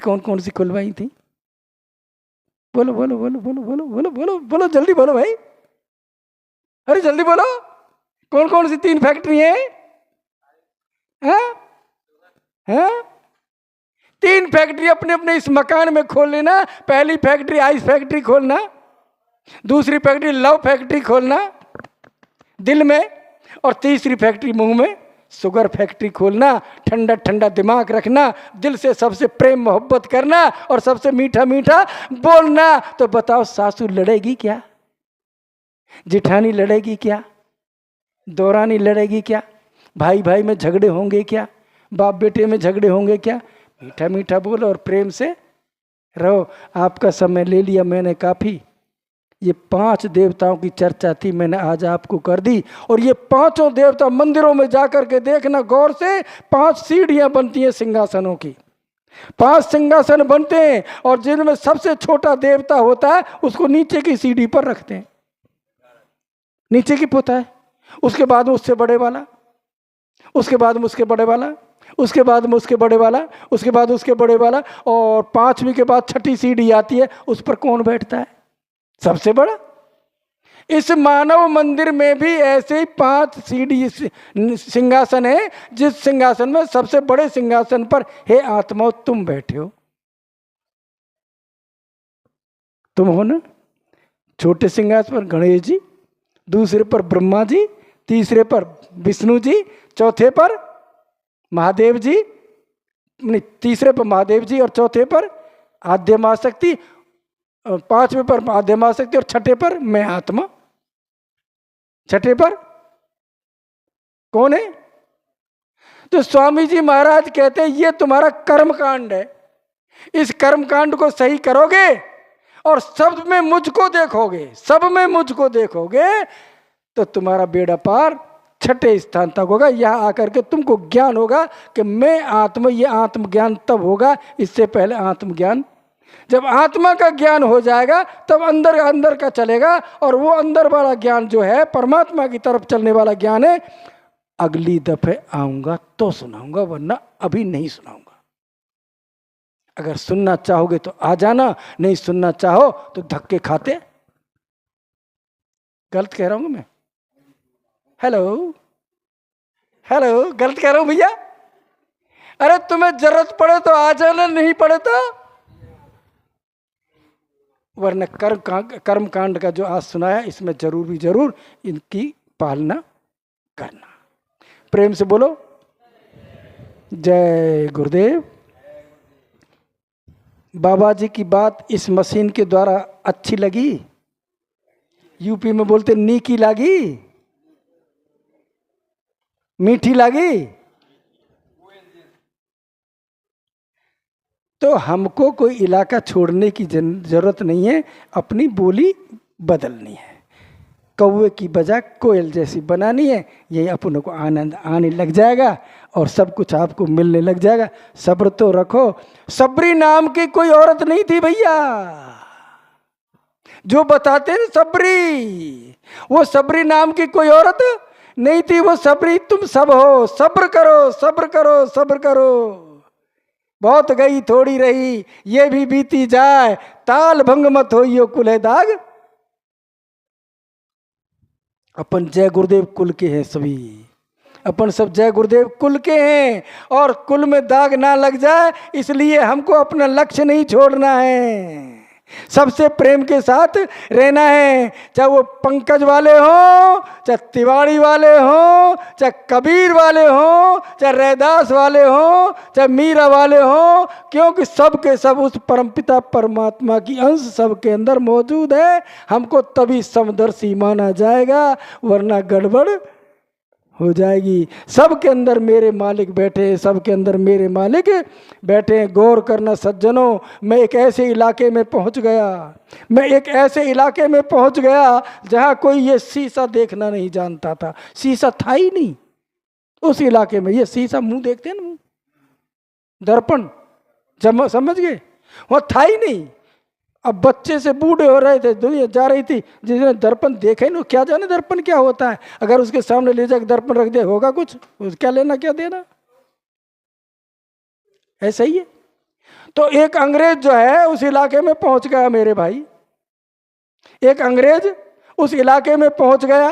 कौन कौन सी खुलवाई थी? बोलो बोलो बोलो बोलो बोलो बोलो बोलो बोलो, जल्दी बोलो भाई, अरे जल्दी बोलो, कौन कौन सी 3 फैक्ट्री है? हैं? 3 फैक्ट्री अपने अपने इस मकान में खोल लेना। पहली फैक्ट्री आइस फैक्ट्री खोलना, दूसरी फैक्ट्री लव फैक्ट्री खोलना दिल में, और तीसरी फैक्ट्री मुंह में शुगर फैक्ट्री खोलना। ठंडा ठंडा दिमाग रखना, दिल से सबसे प्रेम मोहब्बत करना और सबसे मीठा मीठा बोलना। तो बताओ, सासू लड़ेगी क्या? जिठानी लड़ेगी क्या? दौरानी लड़ेगी क्या? भाई भाई में झगड़े होंगे क्या? बाप बेटे में झगड़े होंगे क्या? मीठा मीठा बोलो और प्रेम से रहो। आपका समय ले लिया मैंने काफ़ी। ये 5 देवताओं की चर्चा थी, मैंने आज आपको कर दी। और ये 5 देवता मंदिरों में जाकर के देखना गौर से, 5 सीढ़ियां बनती हैं सिंहासनों की। 5 सिंहासन बनते हैं और जिनमें सबसे छोटा देवता होता है उसको नीचे की सीढ़ी पर रखते हैं, नीचे की पोता है। उसके बाद में उससे बड़े वाला, उसके बाद में उसके बड़े वाला, उसके बाद में उसके बड़े वाला, उसके बाद उसके बड़े वाला, और 5वीं के बाद 6ठी सीढ़ी आती है, उस पर कौन बैठता है? सबसे बड़ा। इस मानव मंदिर में भी ऐसे ही 5 सीढ़ी सिंहासन है, जिस सिंहासन में सबसे बड़े सिंहासन पर हे आत्माओं तुम बैठे हो। तुम हो ना। छोटे सिंहासन पर गणेश जी, दूसरे पर ब्रह्मा जी, तीसरे पर विष्णु जी, चौथे पर महादेव जी, नहीं तीसरे पर महादेव जी और चौथे पर आद्य महाशक्ति, 5वें पर आद्य महाशक्ति और 6ठे पर मैं आत्मा। 6ठे पर कौन है? तो स्वामी जी महाराज कहते हैं ये तुम्हारा कर्म कांड है। इस कर्म कांड को सही करोगे और सब में मुझको देखोगे, सब में मुझको देखोगे, तो तुम्हारा बेड़ा पार 6ठे स्थान तक होगा। यहाँ आकर के तुमको ज्ञान होगा कि मैं आत्मा। ये आत्मज्ञान तब होगा, इससे पहले आत्मज्ञान। जब आत्मा का ज्ञान हो जाएगा तब अंदर अंदर का चलेगा, और वो अंदर वाला ज्ञान जो है परमात्मा की तरफ चलने वाला ज्ञान है। अगली दफे आऊंगा तो सुनाऊंगा, वरना अभी नहीं सुनाऊंगा। अगर सुनना चाहोगे तो आ जाना, नहीं सुनना चाहो तो धक्के खाते। गलत कह रहा हूं मैं? हेलो हेलो, गलत कह रहा हूं भैया? अरे तुम्हें जरूरत पड़े तो आ जाना, नहीं पड़े तो वरना कर्म कांड का जो आज सुनाया इसमें जरूर भी जरूर इनकी पालना करना। प्रेम से बोलो जय गुरुदेव। बाबा जी की बात इस मशीन के द्वारा अच्छी लगी? यूपी में बोलते नीकी लगी, मीठी लगी? तो हमको कोई इलाका छोड़ने की जरूरत नहीं है, अपनी बोली बदलनी है। कौवे की बजाय कोयल जैसी बनानी है, यही अपनों को आनंद आने लग जाएगा और सब कुछ आपको मिलने लग जाएगा। सब्र तो रखो। सबरी नाम की कोई औरत नहीं थी भैया, जो बताते हैं सबरी, वो सबरी नाम की कोई औरत नहीं थी। वो सबरी तुम सब हो। सब्र करो, सब्र करो, सब्र करो। बहुत गई थोड़ी रही, ये भी बीती जाए, ताल भंग मत होइयो कुले दाग। अपन जय गुरुदेव कुल के हैं सभी, अपन सब जय गुरुदेव कुल के हैं, और कुल में दाग ना लग जाए इसलिए हमको अपना लक्ष्य नहीं छोड़ना है। सबसे प्रेम के साथ रहना है, चाहे वो पंकज वाले हो, चाहे तिवारी वाले हो, चाहे कबीर वाले हो, चाहे रैदास वाले हो, चाहे मीरा वाले हो, क्योंकि सब के सब उस परमपिता परमात्मा की अंश सबके अंदर मौजूद है। हमको तभी समदर्शी माना जाएगा, वरना गड़बड़ हो जाएगी। सबके अंदर मेरे मालिक बैठे हैं, सबके अंदर मेरे मालिक बैठे हैं। गौर करना सज्जनों, मैं एक ऐसे इलाके में पहुंच गया, मैं एक ऐसे इलाके में पहुंच गया जहां कोई ये शीशा देखना नहीं जानता था। शीशा था ही नहीं उस इलाके में। ये शीशा मुंह देखते हैं ना, दर्पण, समझ गए? वह था ही नहीं। अब बच्चे से बूढ़े हो रहे थे, दुनिया जा रही थी, जिसने दर्पण देखा ही नहीं, क्या जाने दर्पण क्या होता है। अगर उसके सामने ले जाकर दर्पण रख दे, होगा कुछ? क्या लेना क्या देना? ऐसा ही है। तो एक अंग्रेज जो है उस इलाके में पहुंच गया मेरे भाई, एक अंग्रेज उस इलाके में पहुंच गया,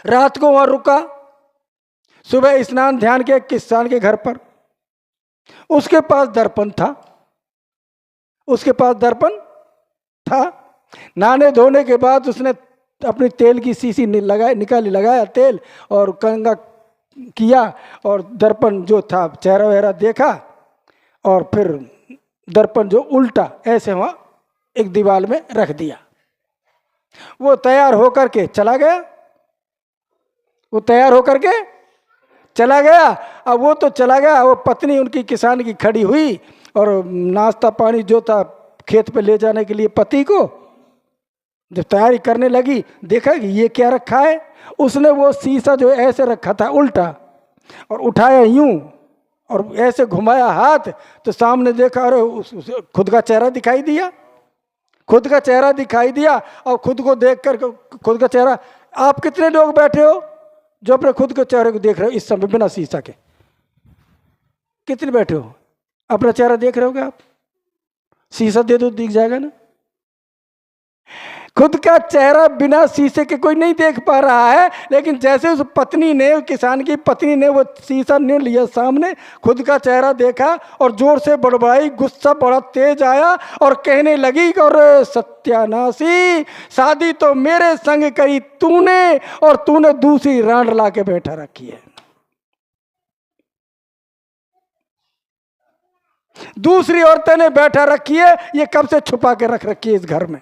रात को वहां रुका, सुबह स्नान ध्यान के किसान के घर पर, उसके पास दर्पण था, उसके पास दर्पण था। नहाने धोने के बाद उसने अपनी तेल की शीशी निकाली, लगाया तेल और कंघा किया और दर्पण जो था चेहरा वहरा देखा और फिर दर्पण जो उल्टा ऐसे वहां एक दीवार में रख दिया। वो तैयार होकर के चला गया, वो तैयार होकर के चला गया। अब वो तो चला गया, वो पत्नी उनकी किसान की खड़ी हुई और नाश्ता पानी जो था खेत पे ले जाने के लिए पति को जब तैयारी करने लगी, देखा कि ये क्या रखा है। उसने वो शीशा जो ऐसे रखा था उल्टा और उठाया यूं और ऐसे घुमाया हाथ, तो सामने देखा अरे खुद का चेहरा दिखाई दिया, खुद का चेहरा दिखाई दिया। और खुद को देख कर खुद का चेहरा, आप कितने लोग बैठे हो जो अपने खुद के चेहरे को देख रहे हो इस समय बिना शीशा के? कितने बैठे हो? अपना चेहरा देख रहे हो क्या आप? शीशा दे दो दिख जाएगा ना। खुद का चेहरा बिना शीशे के कोई नहीं देख पा रहा है, लेकिन जैसे उस पत्नी ने, किसान की पत्नी ने वो शीशा नहीं लिया सामने, खुद का चेहरा देखा और जोर से बड़बड़ाई, गुस्सा बड़ा तेज आया और कहने लगी और सत्यानाशी, शादी तो मेरे संग करी तूने और तूने दूसरी रांड ला के बैठा रखी है। दूसरी औरतें ने बैठा रखी है, ये कब से छुपा के रख रखी है इस घर में।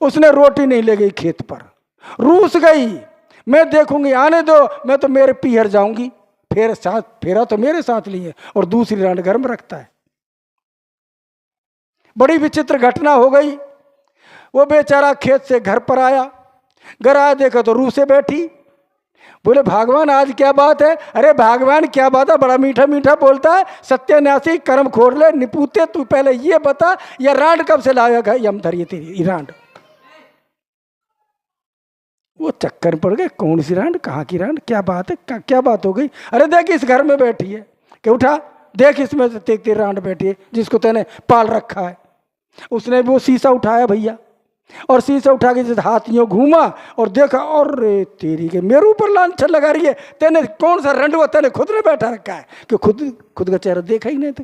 उसने रोटी नहीं ले गई खेत पर, रूस गई, मैं देखूंगी आने दो, मैं तो मेरे पीहर जाऊंगी। फिर साथ फेरा तो मेरे साथ लिए और दूसरी रांड घर में रखता है। बड़ी विचित्र घटना हो गई। वो बेचारा खेत से घर पर आया, घर आया देखा तो रूसे बैठी। बोले भगवान आज क्या बात है? अरे भगवान क्या बात है, बड़ा मीठा मीठा बोलता है, सत्यानाशी कर्म खोर ले निपूते, तू पहले ये बता ये रांड कब से लाया यम धरिए तेरी रांड। वो चक्कर पड़ गए, कौन सी रांड, कहाँ की रांड, क्या बात है, क्या बात हो गई? अरे देख इस घर में बैठी है, कि उठा देख इसमें से तेरी रांड बैठी है जिसको तैने पाल रखा है। उसने वो शीशा उठाया भैया, और शीशा उठा के जैसे हाथ यूं घूमा और देखा, और तेरी के मेरे ऊपर लांछन लगा रही है, तेने कौन सा रंडवा तेने खुद ने बैठा रखा है कि खुद का चेहरा देखा ही नहीं था।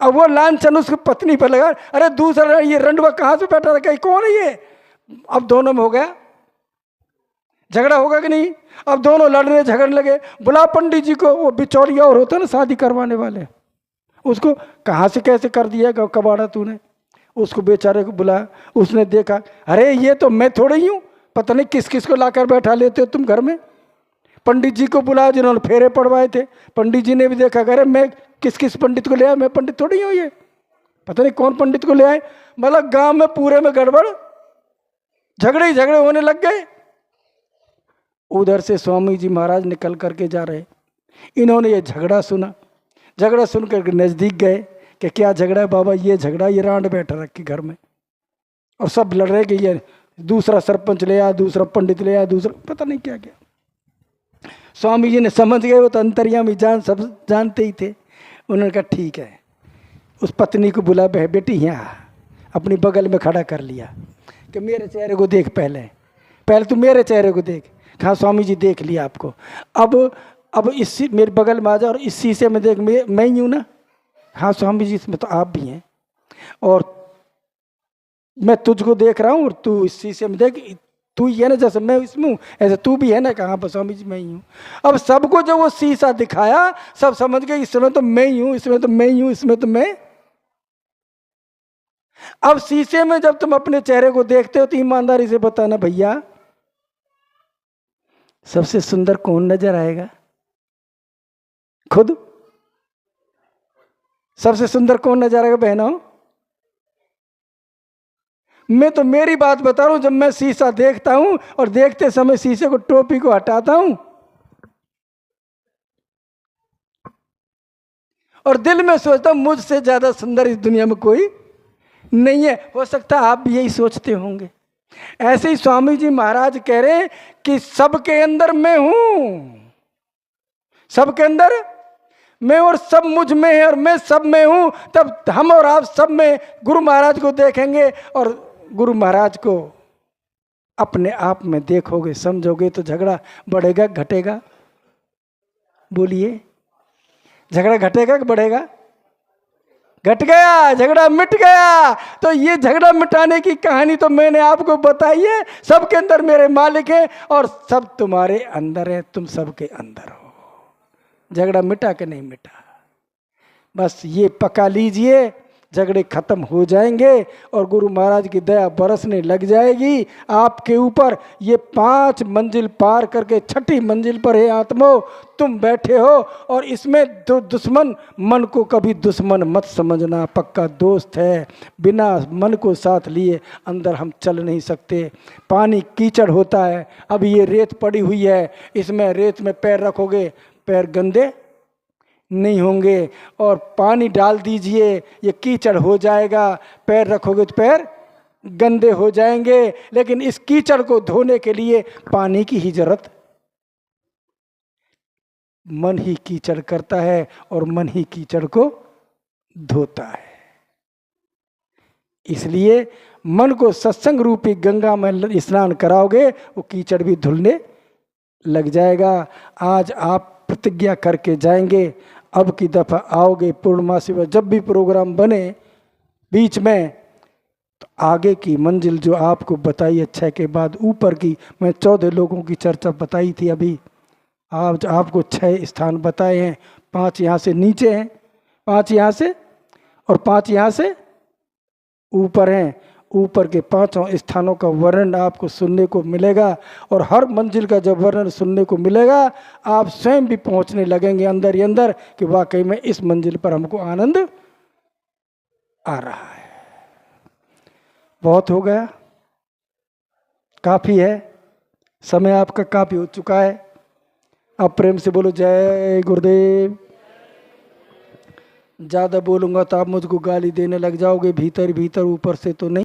अब वो लांछन उसकी पत्नी पर लगा, अरे दूसरा ये रंडवा कहाँ से बैठा रखा है, कौन है ये? अब दोनों में हो गया झगड़ा, होगा कि नहीं? अब दोनों लड़ने झगड़ने लगे। बुला पंडित जी को, वो बिचौलिया और होता ना शादी करवाने वाले, उसको कहाँ से कैसे कर दिया कबाड़ा तूने। उसको बेचारे को बुलाया, उसने देखा, अरे ये तो मैं थोड़े ही हूँ, पता नहीं किस किस को लाकर बैठा लेते हो तुम घर में। पंडित जी को बुलाया जिन्होंने फेरे पड़वाए थे, पंडित जी ने भी देखा, अरे मैं किस किस पंडित को ले आया, मैं पंडित थोड़ी हूँ, ये पता नहीं कौन पंडित को ले आए। मतलब गांव में पूरे में गड़बड़, झगड़े ही झगड़े होने लग गए। उधर से स्वामी जी महाराज निकल करके जा रहे, इन्होंने ये झगड़ा सुना, झगड़ा सुन करके नजदीक गए कि क्या झगड़ा है बाबा? ये झगड़ा, ये रांड बैठा रखी घर में और सब लड़ रहे कि ये दूसरा सरपंच ले आया, दूसरा पंडित ले आया, दूसरा पता नहीं क्या क्या। स्वामी जी ने समझ गए, वो तो अंतर्यामी जान सब जानते ही थे। उन्होंने कहा ठीक है, उस पत्नी को बुला, बेटी यहाँ अपनी बगल में खड़ा कर लिया कि मेरे चेहरे को देख, पहले तू मेरे चेहरे को देख। हाँ स्वामी जी देख लिया आपको, अब इस मेरे बगल में आ जा और इस शीशे में देख, मैं ही हूँ ना? हाँ स्वामी जी इसमें तो आप भी हैं और मैं तुझको देख रहा हूँ और तू इस शीशे में देख, तू ही है ना, जैसे मैं इसमें हूँ ऐसे तू भी है ना? कहाँ पर स्वामी जी मैं ही हूँ। अब सबको जब वो शीशा दिखाया सब समझ गए इसमें तो मैं ही हूँ, इसमें तो मैं ही हूँ, इसमें तो मैं। अब शीशे में जब तुम अपने चेहरे को देखते हो तो ईमानदारी से बताना भैया, सबसे सुंदर कौन नजर आएगा? खुद सबसे सुंदर कौन नजर आएगा बहनों? मैं तो मेरी बात बता रहा हूं, जब मैं शीशा देखता हूं और देखते समय शीशे को टोपी को हटाता हूं और दिल में सोचता हूं मुझसे ज्यादा सुंदर इस दुनिया में कोई नहीं है। हो सकता है आप भी यही सोचते होंगे। ऐसे ही स्वामी जी महाराज कह रहे हैं कि सबके अंदर मैं हूं, सबके अंदर मैं और सब मुझ में है और मैं सब में हूँ, तब हम और आप सब में गुरु महाराज को देखेंगे और गुरु महाराज को अपने आप में देखोगे, समझोगे, तो झगड़ा बढ़ेगा घटेगा? बोलिए, झगड़ा घटेगा कि बढ़ेगा? घट गया, झगड़ा मिट गया। तो ये झगड़ा मिटाने की कहानी तो मैंने आपको बताई है। सबके अंदर मेरे मालिक है और सब तुम्हारे अंदर है, तुम सबके अंदर हो। झगड़ा मिटा कि नहीं मिटा? बस ये पका लीजिए, झगड़े खत्म हो जाएंगे और गुरु महाराज की दया बरसने लग जाएगी आपके ऊपर। ये 5 मंजिल पार करके 6ठी मंजिल पर है आत्मो तुम बैठे हो, और इसमें दुश्मन मन को कभी दुश्मन मत समझना, पक्का दोस्त है। बिना मन को साथ लिए अंदर हम चल नहीं सकते। पानी कीचड़ होता है, अब ये रेत पड़ी हुई है, इसमें रेत में पैर रखोगे, पैर गंदे नहीं होंगे, और पानी डाल दीजिए, ये कीचड़ हो जाएगा, पैर रखोगे तो पैर गंदे हो जाएंगे। लेकिन इस कीचड़ को धोने के लिए पानी की ही जरूरत, मन ही कीचड़ करता है और मन ही कीचड़ को धोता है। इसलिए मन को सत्संग रूपी गंगा में स्नान कराओगे, वो कीचड़ भी धुलने लग जाएगा। आज आप प्रतिज्ञा करके जाएंगे, अब की दफ़ा आओगे पूर्णमासी में, जब भी प्रोग्राम बने बीच में, तो आगे की मंजिल जो आपको बताई है 6 के बाद ऊपर की, मैं 14 लोगों की चर्चा बताई थी अभी, आज आपको 6 स्थान बताए हैं। 5 यहाँ से नीचे हैं, 5 यहाँ से और 5 यहाँ से ऊपर हैं। ऊपर के 5 स्थानों का वर्णन आपको सुनने को मिलेगा, और हर मंजिल का जब वर्णन सुनने को मिलेगा, आप स्वयं भी पहुंचने लगेंगे अंदर ही अंदर कि वाकई में इस मंजिल पर हमको आनंद आ रहा है। बहुत हो गया, काफ़ी है, समय आपका काफ़ी हो चुका है। अब प्रेम से बोलो जय गुरुदेव। ज़्यादा बोलूँगा तो आप मुझको गाली देने लग जाओगे, भीतर भीतर, ऊपर से तो नहीं।